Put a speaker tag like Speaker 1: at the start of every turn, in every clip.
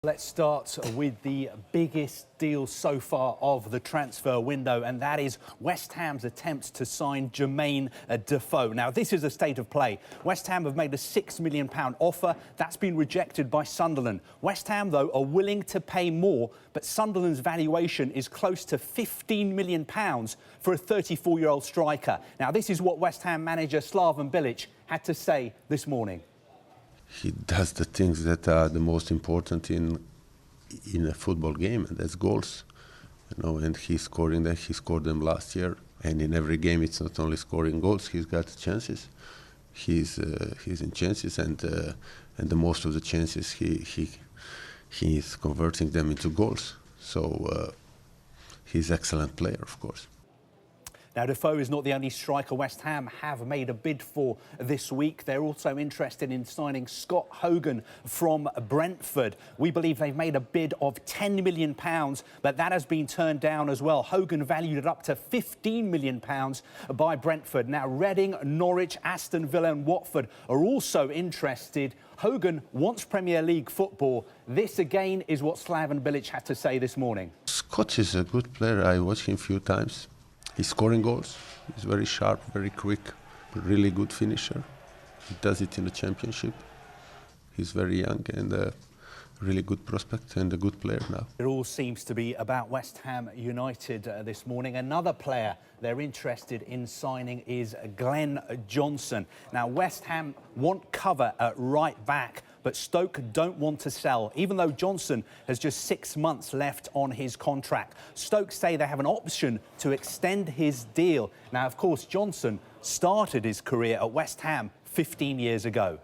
Speaker 1: Let's start with the biggest deal so far of the transfer window, and that is West Ham's attempt to sign Jermaine Defoe. Now, this is a state of play. West Ham have made a £6 million offer. That's been rejected by Sunderland. West Ham, though, are willing to pay more, but Sunderland's valuation is close to £15 million for a 34-year-old striker. Now, this is what West Ham manager Slaven Bilic had to say this morning.
Speaker 2: He does the things that are the most important in a football game, and that's goals. You know, and he's scoring them. He scored them last year, and in every game, it's not only scoring goals. He's got chances. He's in chances, and the most of the chances he's converting them into goals. So he's an excellent player, of course.
Speaker 1: Now, Defoe is not the only striker West Ham have made a bid for this week. They're also interested in signing Scott Hogan from Brentford. We believe they've made a bid of £10 million, but that has been turned down as well. Hogan valued it up to £15 million by Brentford. Now, Reading, Norwich, Aston Villa and Watford are also interested. Hogan wants Premier League football. This, again, is what Slaven Bilic had to say this morning.
Speaker 2: Scott is a good player. I watched him a few times. He's scoring goals. He's very sharp, very quick, really good finisher. He does it in the Championship. He's very young and a really good prospect and a good player now.
Speaker 1: It all seems to be about West Ham United this morning. Another player they're interested in signing is Glenn Johnson. Now, West Ham want cover at right back, but Stoke don't want to sell, even though Johnson has just 6 months left on his contract. Stoke say they have an option to extend his deal. Now, of course, Johnson started his career at West Ham 15 years ago.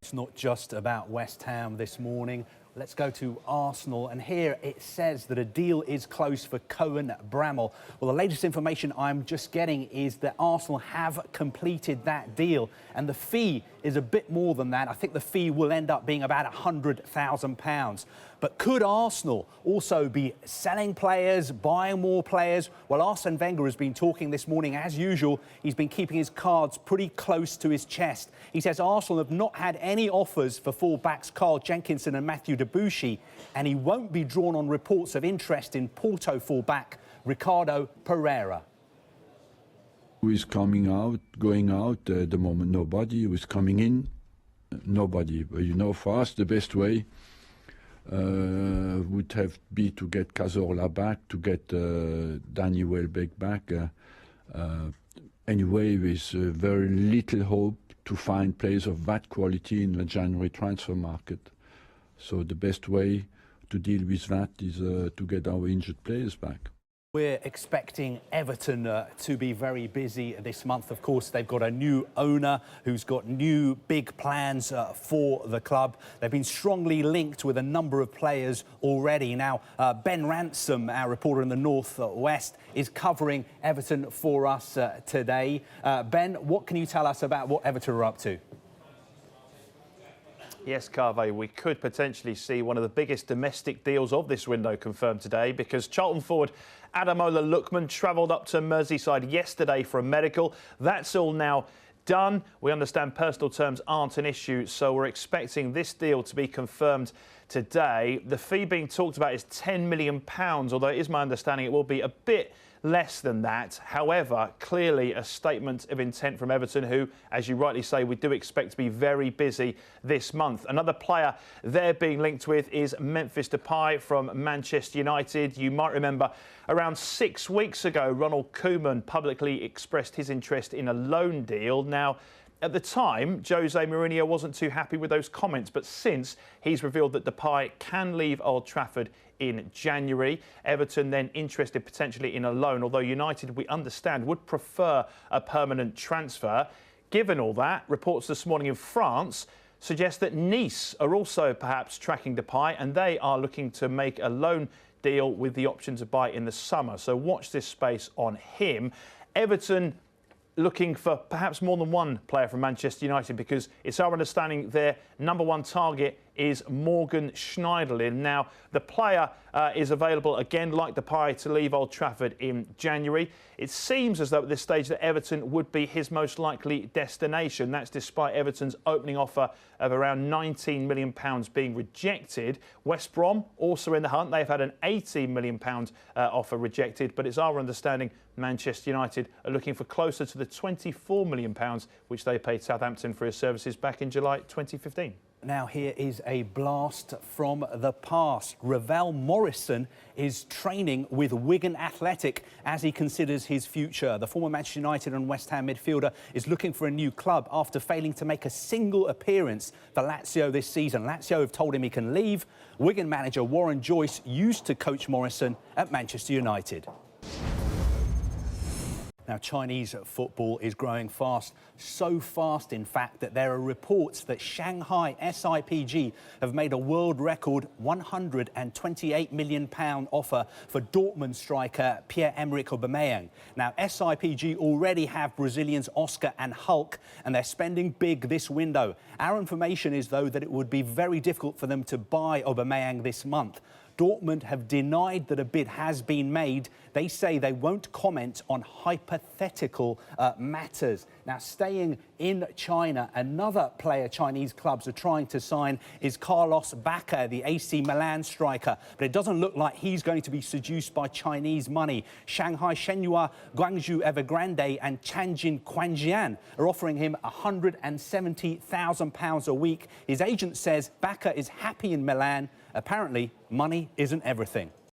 Speaker 1: It's not just about West Ham this morning. Let's go to Arsenal, and here it says that a deal is close for Cohen Bramall. Well, the latest information I'm just getting is that Arsenal have completed that deal, and the fee is a bit more than that. I think the fee will end up being about £100,000. But could Arsenal also be selling players, buying more players? Well, Arsene Wenger has been talking this morning. As usual, he's been keeping his cards pretty close to his chest. He says Arsenal have not had any offers for full-backs Carl Jenkinson and Matthew Debuchy, and he won't be drawn on reports of interest in Porto full-back Ricardo Pereira.
Speaker 3: Who is coming out, going out at the moment? Nobody. Who is coming in? Nobody. But you know, for us, the best way would have be to get Cazorla back, to get Danny Welbeck back. Anyway, with very little hope to find players of that quality in the January transfer market. So the best way to deal with that is to get our injured players back.
Speaker 1: We're expecting Everton to be very busy this month. Of course, they've got a new owner who's got new big plans for the club. They've been strongly linked with a number of players already. Now, Ben Ransom, our reporter in the North West, is covering Everton for us today. Ben, what can you tell us about what Everton are up to?
Speaker 4: Yes, Carve, we could potentially see one of the biggest domestic deals of this window confirmed today, because Charlton forward Ademola Lookman travelled up to Merseyside yesterday for a medical. That's all now done. We understand personal terms aren't an issue, so we're expecting this deal to be confirmed today. The fee being talked about is £10 million, although it is my understanding it will be a bit less than that. However, clearly a statement of intent from Everton, who, as you rightly say, we do expect to be very busy this month. Another player they're being linked with is Memphis Depay from Manchester United. You might remember around 6 weeks ago, Ronald Koeman publicly expressed his interest in a loan deal. Now, at the time, Jose Mourinho wasn't too happy with those comments, but since he's revealed that Depay can leave Old Trafford in January. Everton then interested potentially in a loan, although United, we understand, would prefer a permanent transfer. Given all that, reports this morning in France suggest that Nice are also perhaps tracking Depay, and they are looking to make a loan deal with the option to buy in the summer. So watch this space on him. Everton looking for perhaps more than one player from Manchester United, because it's our understanding they're number one target is Morgan Schneiderlin. Now, the player is available again, like Depay, to leave Old Trafford in January. It seems as though at this stage that Everton would be his most likely destination. That's despite Everton's opening offer of around £19 million being rejected. West Brom also in the hunt. They've had an £18 million offer rejected, but it's our understanding Manchester United are looking for closer to the £24 million which they paid Southampton for his services back in July 2015.
Speaker 1: Now here is a blast from the past. Ravel Morrison is training with Wigan Athletic as he considers his future. The former Manchester United and West Ham midfielder is looking for a new club after failing to make a single appearance for Lazio this season. Lazio have told him he can leave. Wigan manager Warren Joyce used to coach Morrison at Manchester United. Now, Chinese football is growing fast, so fast, in fact, that there are reports that Shanghai SIPG have made a world record £128 million offer for Dortmund striker Pierre-Emerick Aubameyang. Now, SIPG already have Brazilians Oscar and Hulk, and they're spending big this window. Our information is, though, that it would be very difficult for them to buy Aubameyang this month. Dortmund have denied that a bid has been made. They say they won't comment on hypothetical matters. Now, staying in China, another player Chinese clubs are trying to sign is Carlos Bacca, the AC Milan striker. But it doesn't look like he's going to be seduced by Chinese money. Shanghai Shenhua, Guangzhou Evergrande and Tianjin Quanjian are offering him £170,000 a week. His agent says Bacca is happy in Milan. Apparently, money isn't everything.